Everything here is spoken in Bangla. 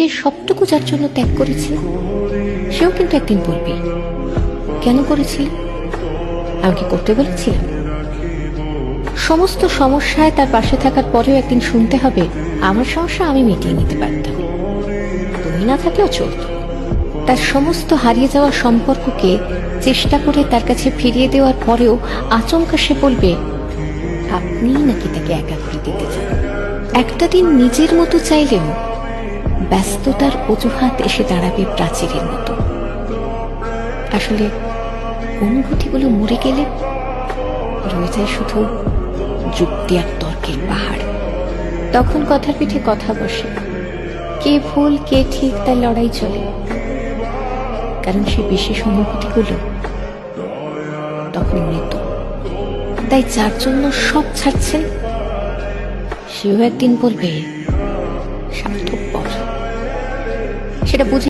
যে সবটুকু যার জন্য ত্যাগ করেছিল সেও কিন্তু একদিন বলবে, কেন করেছিল? আমি কি করতে বলেছিলাম? সমস্ত সমস্যায় তার পাশে থাকার পরেও একদিন শুনতে হবে, আমার সমস্যা আমি মিটিয়ে নিতে পারতাম, তুমি না থাকলেও চলত। তার সমস্ত হারিয়ে যাওয়া সম্পর্ককে চেষ্টা করে তার কাছে ফিরিয়ে দেওয়ার পরেও আচমকা সে বলবে, আপনিই নাকি তাকে একা করে দিতে চান। একটা দিন নিজের মতো চাইলেও ব্যস্ততার অজুহাত এসে দাঁড়াবে প্রাচীরের মতো। আসলে অনুভূতিগুলো মরে গেলে রয়ে যায় শুধু যুক্তি আর তর্কের পাহাড়। তখন কথার পিঠে কথা বসে, কে ভুল কে ঠিক তার লড়াই চলে, কারণ সে বিশেষ অনুভূতিগুলো তখন মৃত। তাই যার জন্য সব ছাড়ছেন সেও একদিন বলবে, স্বার্থপর। সেটা বুঝে